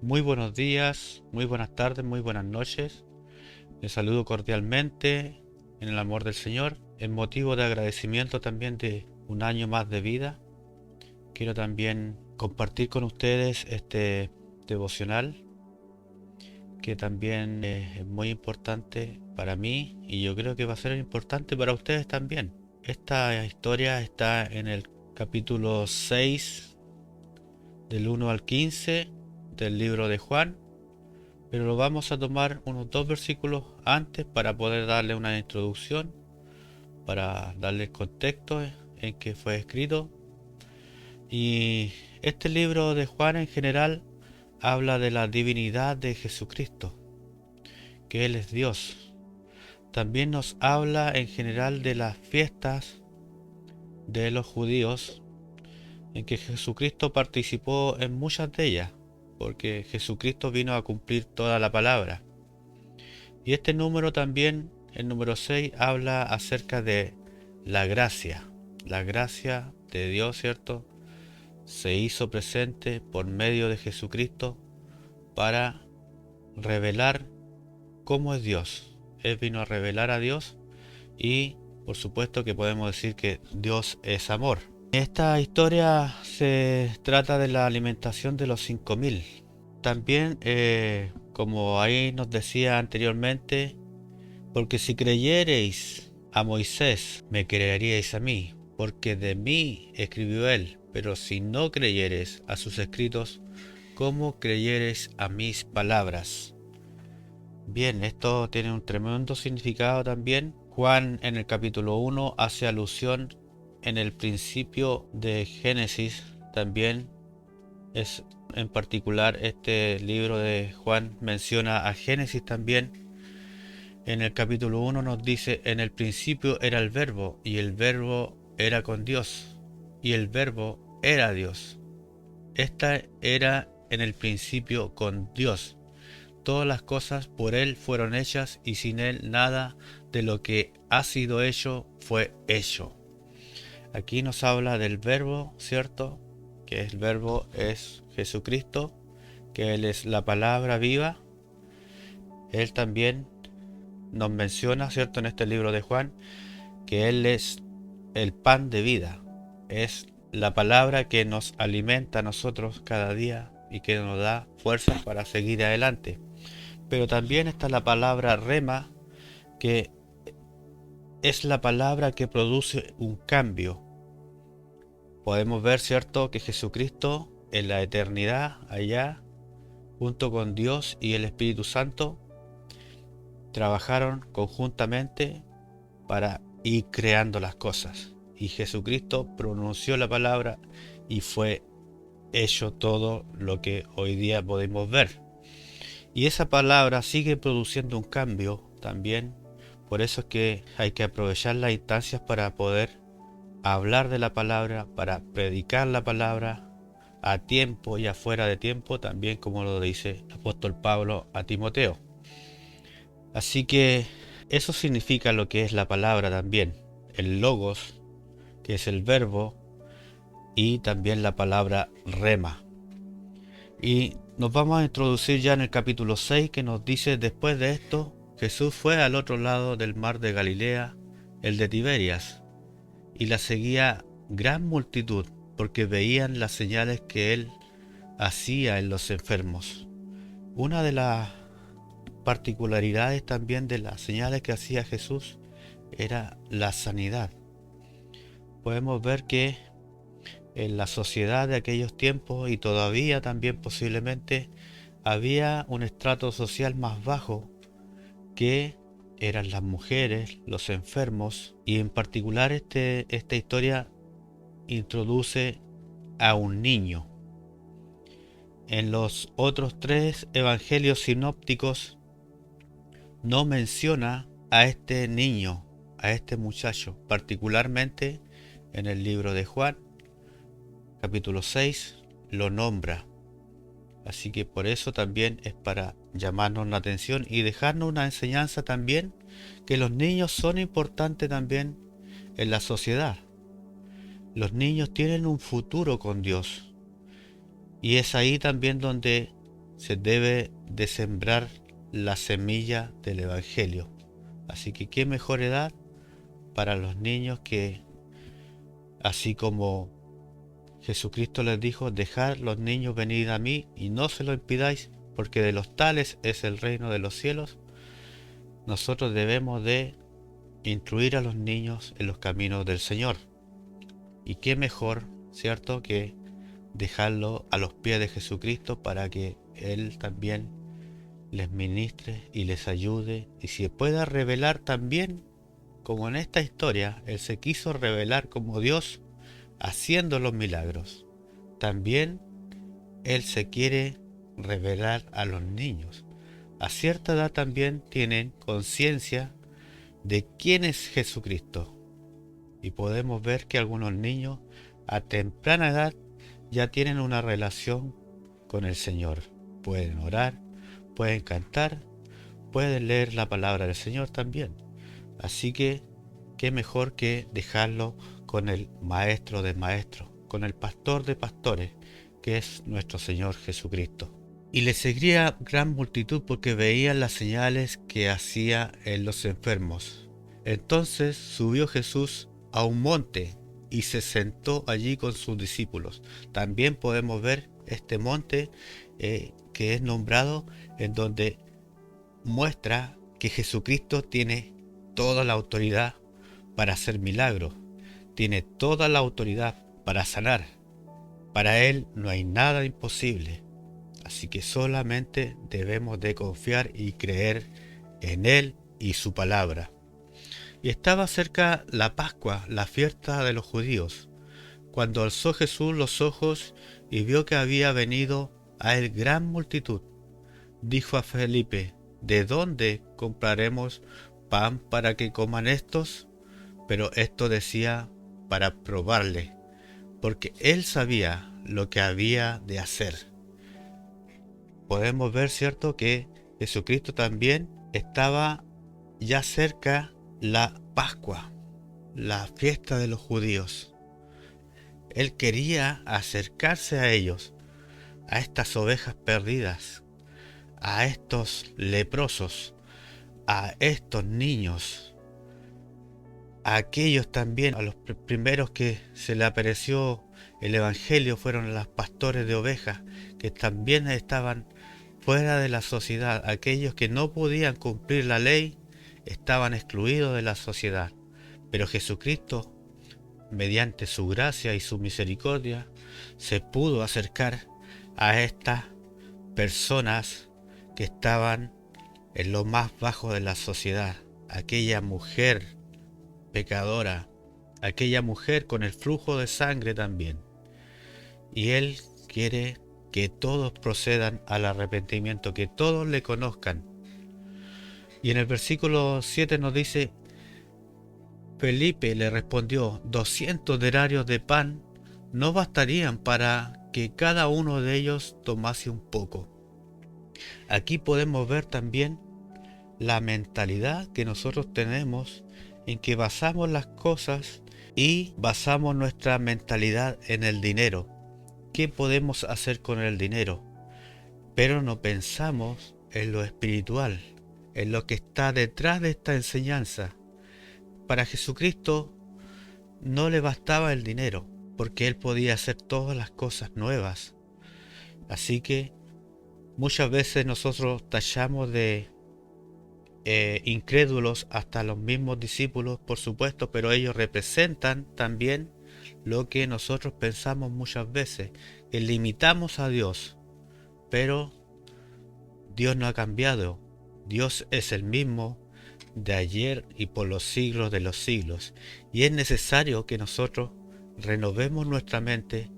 Muy buenos días, muy buenas tardes, muy buenas noches. Les saludo cordialmente en el amor del Señor. En motivo de agradecimiento también de un año más de vida, quiero también compartir con ustedes este devocional que también es muy importante para mí y yo creo que va a ser importante para ustedes también. Esta historia está en el capítulo 6 del 1 al 15 del libro de Juan, pero lo vamos a tomar unos dos versículos antes para poder darle una introducción, para darle el contexto en que fue escrito. Y este libro de Juan en general habla de la divinidad de Jesucristo, que Él es Dios. También nos habla en general de las fiestas de los judíos, en que Jesucristo participó en muchas de ellas, porque Jesucristo vino a cumplir toda la palabra. Y este número también, el número 6, habla acerca de la gracia. La gracia de Dios, ¿cierto? Se hizo presente por medio de Jesucristo para revelar cómo es Dios. Él vino a revelar a Dios y por supuesto que podemos decir que Dios es amor. Esta historia se trata de la alimentación de los 5000. También, como ahí nos decía anteriormente, porque si creyereis a Moisés, me creeríais a mí, porque de mí escribió él. Pero si no creyereis a sus escritos, ¿cómo creyereis a mis palabras? Bien, esto tiene un tremendo significado también. Juan en el capítulo 1 hace alusión en el principio de Génesis. También es en particular este libro de Juan menciona a Génesis también. En el capítulo 1 nos dice, en el principio era el verbo, y el verbo era con Dios, y el verbo era Dios. Esta era en el principio con Dios. Todas las cosas por Él fueron hechas, y sin Él nada de lo que ha sido hecho fue hecho. Aquí nos habla del verbo, ¿cierto? Que el verbo es Jesucristo, que Él es la palabra viva. Él también nos menciona, ¿cierto?, en este libro de Juan, que Él es el pan de vida, es la palabra que nos alimenta a nosotros cada día y que nos da fuerzas para seguir adelante. Pero también está la palabra rema, que es la palabra que produce un cambio. Podemos ver, ¿cierto?, que Jesucristo en la eternidad, allá, junto con Dios y el Espíritu Santo, trabajaron conjuntamente para ir creando las cosas. Y Jesucristo pronunció la palabra y fue hecho todo lo que hoy día podemos ver. Y esa palabra sigue produciendo un cambio también. Por eso es que hay que aprovechar las instancias para poder hablar de la palabra, para predicar la palabra a tiempo y afuera de tiempo, también como lo dice el apóstol Pablo a Timoteo. Así que eso significa lo que es la palabra también, el logos, que es el verbo, y también la palabra rema. Y nos vamos a introducir ya en el capítulo 6, que nos dice: después de esto, Jesús fue al otro lado del mar de Galilea, el de Tiberias, y la seguía gran multitud, porque veían las señales que él hacía en los enfermos. Una de las particularidades también de las señales que hacía Jesús era la sanidad. Podemos ver que en la sociedad de aquellos tiempos, y todavía también posiblemente, había un estrato social más bajo, que eran las mujeres, los enfermos, y en particular esta historia introduce a un niño. En los otros tres evangelios sinópticos no menciona a este niño, a este muchacho, particularmente en el libro de Juan, capítulo 6, lo nombra. Así que por eso también es para llamarnos la atención y dejarnos una enseñanza también, que los niños son importantes también en la sociedad. Los niños tienen un futuro con Dios, y es ahí también donde se debe de sembrar la semilla del Evangelio. Así que qué mejor edad para los niños que, así como Jesucristo les dijo, dejad los niños venid a mí y no se lo impidáis, porque de los tales es el reino de los cielos. Nosotros debemos de instruir a los niños en los caminos del Señor. Y qué mejor, ¿cierto?, que dejarlo a los pies de Jesucristo para que Él también les ministre y les ayude y se pueda revelar también, como en esta historia, Él se quiso revelar como Dios haciendo los milagros. También Él se quiere revelar a los niños. A cierta edad también tienen conciencia de quién es Jesucristo. Y podemos ver que algunos niños a temprana edad ya tienen una relación con el Señor. Pueden orar, pueden cantar, pueden leer la palabra del Señor también. Así que, qué mejor que dejarlo con el Maestro de Maestros, con el Pastor de Pastores, que es nuestro Señor Jesucristo. Y le seguía gran multitud porque veían las señales que hacía en los enfermos. Entonces subió Jesús a un monte y se sentó allí con sus discípulos. También podemos ver este monte que es nombrado, en donde muestra que Jesucristo tiene toda la autoridad para hacer milagros, tiene toda la autoridad para sanar. Para Él no hay nada imposible. Así que solamente debemos de confiar y creer en Él y su palabra. Y estaba cerca la Pascua, la fiesta de los judíos. Cuando alzó Jesús los ojos y vio que había venido a él gran multitud, dijo a Felipe: ¿de dónde compraremos pan para que coman estos? Pero esto decía para probarle, porque él sabía lo que había de hacer. Podemos ver, ¿cierto?, que Jesucristo también estaba ya cerca la Pascua, la fiesta de los judíos. Él quería acercarse a ellos, a estas ovejas perdidas, a estos leprosos, a estos niños, a aquellos también, a los primeros que se le apareció el Evangelio fueron los pastores de ovejas, que también estaban fuera de la sociedad. Aquellos que no podían cumplir la ley estaban excluidos de la sociedad. Pero Jesucristo, mediante su gracia y su misericordia, se pudo acercar a estas personas que estaban en lo más bajo de la sociedad. Aquella mujer pecadora, aquella mujer con el flujo de sangre también. Y Él quiere que todos procedan al arrepentimiento, que todos le conozcan. Y en el versículo 7 nos dice: Felipe le respondió: 200 denarios de pan no bastarían para que cada uno de ellos tomase un poco. Aquí podemos ver también la mentalidad que nosotros tenemos, en que basamos las cosas y basamos nuestra mentalidad en el dinero. ¿Qué podemos hacer con el dinero? Pero no pensamos en lo espiritual, en lo que está detrás de esta enseñanza. Para Jesucristo no le bastaba el dinero, porque Él podía hacer todas las cosas nuevas. Así que muchas veces nosotros tachamos de incrédulos hasta los mismos discípulos, por supuesto, pero ellos representan también lo que nosotros pensamos muchas veces, que limitamos a Dios, pero Dios no ha cambiado. Dios es el mismo de ayer y por los siglos de los siglos, y es necesario que nosotros renovemos nuestra mente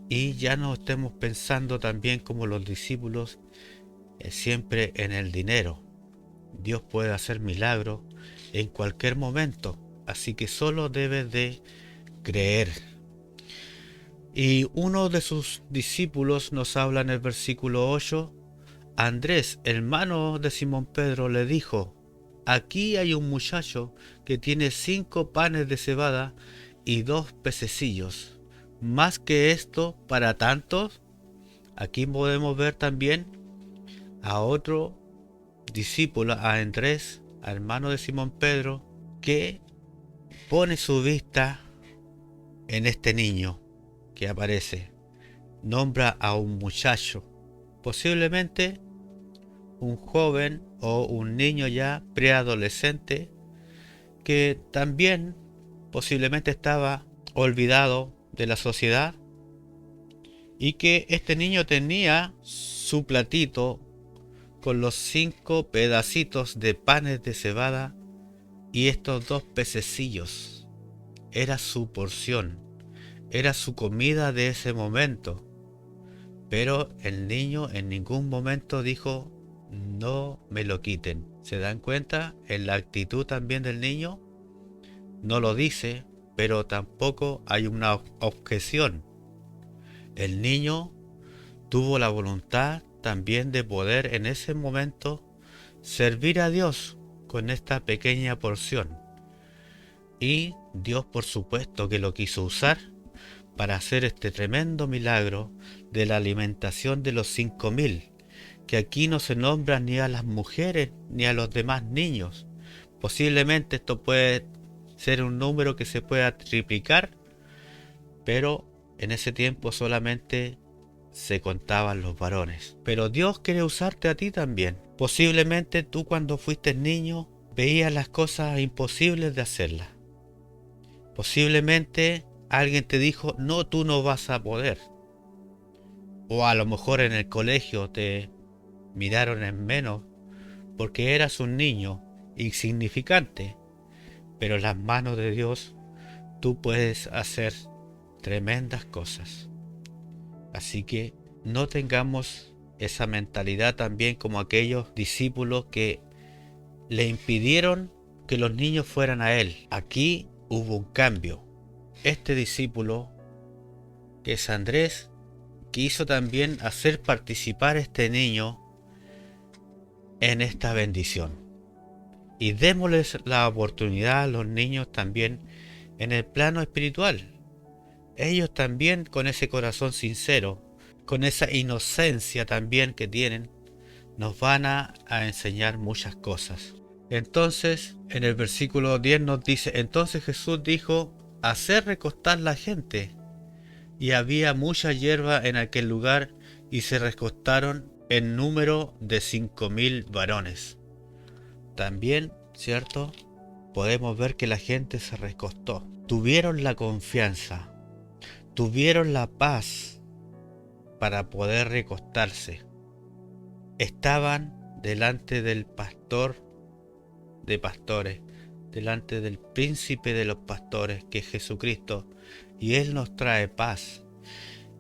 y ya no estemos pensando también como los discípulos siempre en el dinero. Dios puede hacer milagros en cualquier momento, así que solo debes de creer. Y uno de sus discípulos nos habla en el versículo 8. Andrés, hermano de Simón Pedro, le dijo: aquí hay un muchacho que tiene 5 panes de cebada y 2 pececillos. ¿Más que esto para tantos? Aquí podemos ver también a otro discípulo, a Andrés, hermano de Simón Pedro, que pone su vista en este niño que aparece. Nombra a un muchacho, posiblemente un joven o un niño ya preadolescente, que también posiblemente estaba olvidado de la sociedad, y que este niño tenía su platito con los 5 pedacitos de panes de cebada y estos 2 pececillos. Era su porción, era su comida de ese momento. Pero el niño en ningún momento dijo: no me lo quiten. ¿Se dan cuenta? En la actitud también del niño no lo dice, pero tampoco hay una objeción. El niño tuvo la voluntad también de poder en ese momento servir a Dios con esta pequeña porción. Y Dios, por supuesto, que lo quiso usar para hacer este tremendo milagro de la alimentación de los 5.000, que aquí no se nombra ni a las mujeres ni a los demás niños. Posiblemente esto puede ser un número que se pueda triplicar, pero en ese tiempo solamente se contaban los varones. Pero Dios quiere usarte a ti también. Posiblemente tú, cuando fuiste niño, veías las cosas imposibles de hacerlas. Posiblemente alguien te dijo: no, tú no vas a poder. O a lo mejor en el colegio te miraron en menos porque eras un niño insignificante. Pero en las manos de Dios tú puedes hacer tremendas cosas. Así que no tengamos esa mentalidad también como aquellos discípulos que le impidieron que los niños fueran a él. Aquí hubo un cambio. Este discípulo, que es Andrés, quiso también hacer participar a este niño en esta bendición. Y démosles la oportunidad a los niños también en el plano espiritual. Ellos también, con ese corazón sincero, con esa inocencia también que tienen, nos van a enseñar muchas cosas. Entonces, en el versículo 10 nos dice: entonces Jesús dijo: haced recostar la gente. Y había mucha hierba en aquel lugar, y se recostaron en número de 5.000 varones. También, ¿cierto?, podemos ver que la gente se recostó. Tuvieron la confianza, tuvieron la paz para poder recostarse. Estaban delante del pastor de pastores, delante del príncipe de los pastores, que es Jesucristo, y Él nos trae paz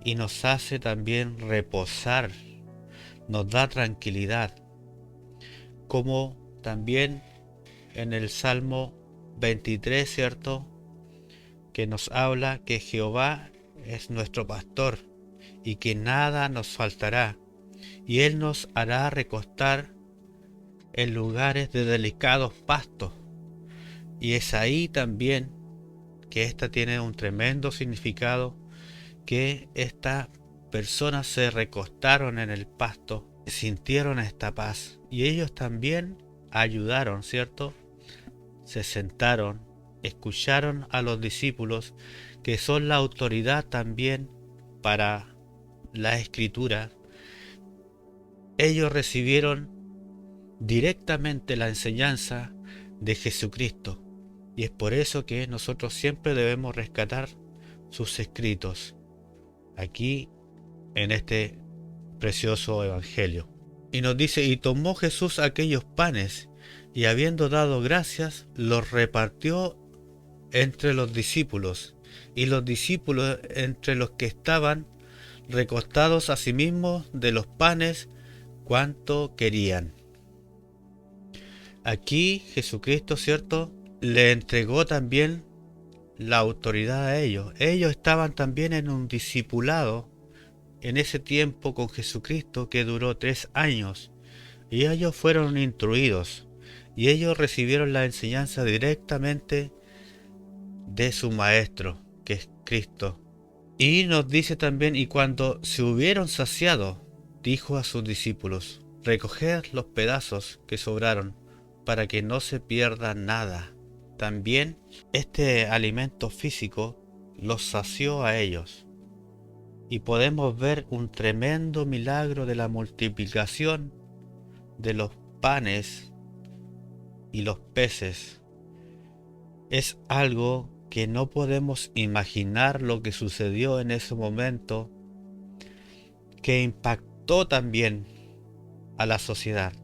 y nos hace también reposar, nos da tranquilidad, como también en el Salmo 23, ¿cierto?, que nos habla que Jehová es nuestro pastor y que nada nos faltará, y Él nos hará recostar en lugares de delicados pastos. Y es ahí también que esta tiene un tremendo significado, que estas personas se recostaron en el pasto, sintieron esta paz, y ellos también ayudaron, ¿cierto? Se sentaron, escucharon a los discípulos, que son la autoridad también para la escritura. Ellos recibieron directamente la enseñanza de Jesucristo, y es por eso que nosotros siempre debemos rescatar sus escritos aquí en este precioso evangelio. Y nos dice: y tomó Jesús aquellos panes, y habiendo dado gracias, los repartió entre los discípulos, y los discípulos entre los que estaban recostados asimismo de los panes cuanto querían. Aquí Jesucristo, ¿cierto?, le entregó también la autoridad a ellos. Ellos estaban también en un discipulado en ese tiempo con Jesucristo, que duró 3 años, y ellos fueron instruidos, y ellos recibieron la enseñanza directamente de su maestro, que es Cristo. Y nos dice también: y cuando se hubieron saciado, dijo a sus discípulos: Recoged los pedazos que sobraron, para que no se pierda nada. También este alimento físico los sació a ellos. Y podemos ver un tremendo milagro de la multiplicación de los panes y los peces. Es algo que no podemos imaginar lo que sucedió en ese momento, que impactó también a la sociedad,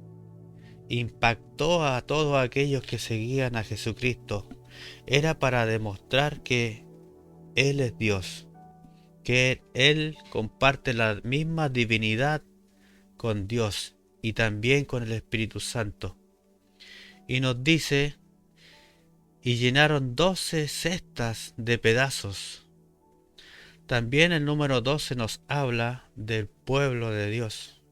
impactó a todos aquellos que seguían a Jesucristo. Era para demostrar que Él es Dios, que Él comparte la misma divinidad con Dios y también con el Espíritu Santo. Y nos dice, y llenaron 12 cestas de pedazos. También el número 12 nos habla del pueblo de Dios,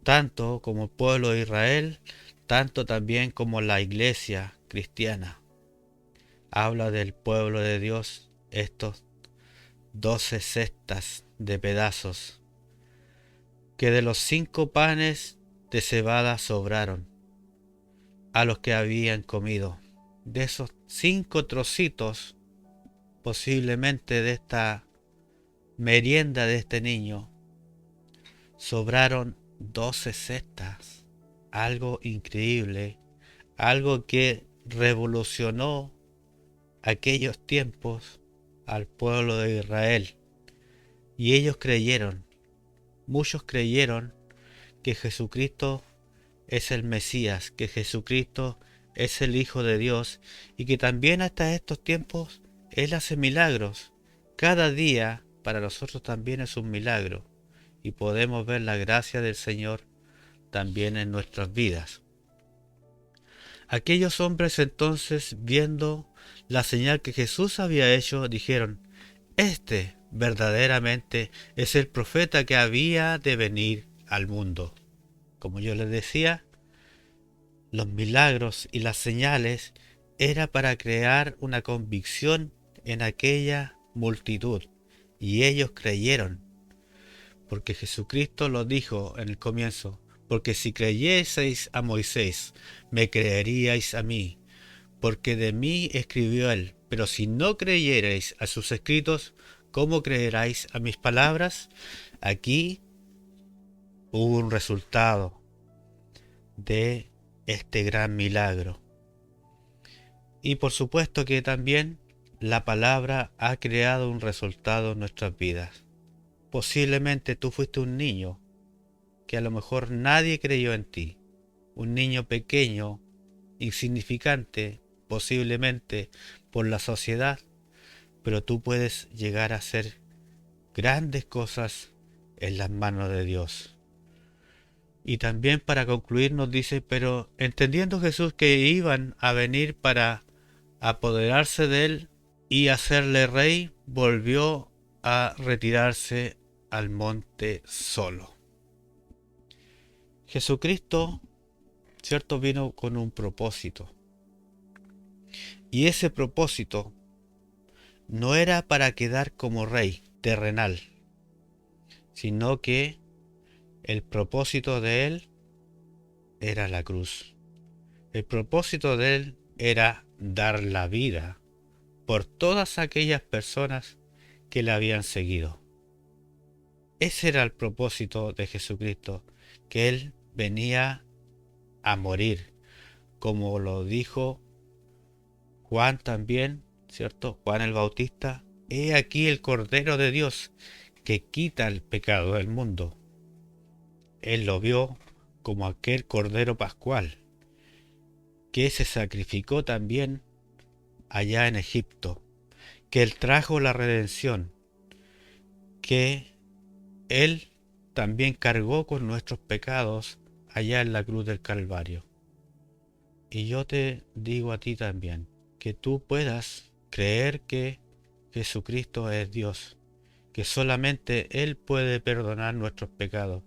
tanto como el pueblo de Israel, tanto también como la iglesia cristiana. Habla del pueblo de Dios, estos 12 cestas de pedazos, que de los 5 panes de cebada sobraron a los que habían comido. De esos 5 trocitos, posiblemente de esta merienda de este niño, sobraron 12 cestas. Algo increíble, algo que revolucionó aquellos tiempos al pueblo de Israel. Y ellos creyeron, muchos creyeron que Jesucristo es el Mesías, que Jesucristo es el Hijo de Dios y que también hasta estos tiempos Él hace milagros. Cada día para nosotros también es un milagro y podemos ver la gracia del Señor también en nuestras vidas. Aquellos hombres entonces, viendo la señal que Jesús había hecho, dijeron: este verdaderamente es el profeta que había de venir al mundo. Como yo les decía, los milagros y las señales era para crear una convicción en aquella multitud, y ellos creyeron, porque Jesucristo lo dijo en el comienzo: porque si creyeseis a Moisés, me creeríais a mí, porque de mí escribió él. Pero si no creyereis a sus escritos, ¿cómo creeráis a mis palabras? Aquí hubo un resultado de este gran milagro. Y por supuesto que también la palabra ha creado un resultado en nuestras vidas. Posiblemente tú fuiste un niño que a lo mejor nadie creyó en ti, un niño pequeño, insignificante, posiblemente por la sociedad, pero tú puedes llegar a hacer grandes cosas en las manos de Dios. Y también para concluir nos dice: pero entendiendo Jesús que iban a venir para apoderarse de él y hacerle rey, volvió a retirarse al monte solo. Jesucristo, cierto, vino con un propósito. Y ese propósito no era para quedar como rey terrenal, sino que el propósito de él era la cruz. El propósito de él era dar la vida por todas aquellas personas que le habían seguido. Ese era el propósito de Jesucristo, que él venía a morir, como lo dijo Juan también, ¿cierto? Juan el Bautista: he aquí el Cordero de Dios que quita el pecado del mundo. Él lo vio como aquel Cordero Pascual que se sacrificó también allá en Egipto, que él trajo la redención, que él también cargó con nuestros pecados allá en la cruz del Calvario. Y yo te digo a ti también, que tú puedas creer que Jesucristo es Dios, que solamente Él puede perdonar nuestros pecados,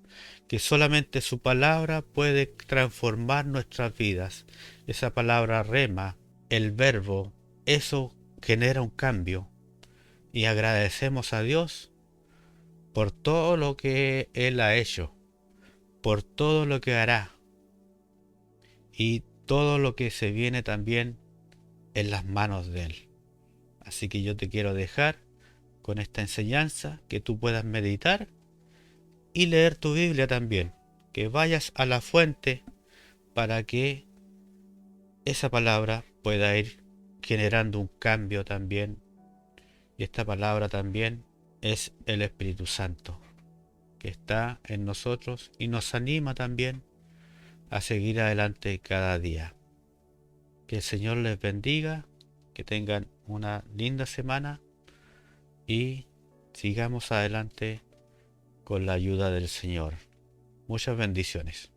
que solamente su palabra puede transformar nuestras vidas. Esa palabra rema, el verbo, eso genera un cambio. Y agradecemos a Dios por todo lo que Él ha hecho, por todo lo que hará y todo lo que se viene también en las manos de Él. Así que yo te quiero dejar con esta enseñanza, que tú puedas meditar y leer tu Biblia también, que vayas a la fuente para que esa palabra pueda ir generando un cambio también. Y esta palabra también es el Espíritu Santo, que está en nosotros y nos anima también a seguir adelante cada día. Que el Señor les bendiga, que tengan una linda semana y sigamos adelante con la ayuda del Señor. Muchas bendiciones.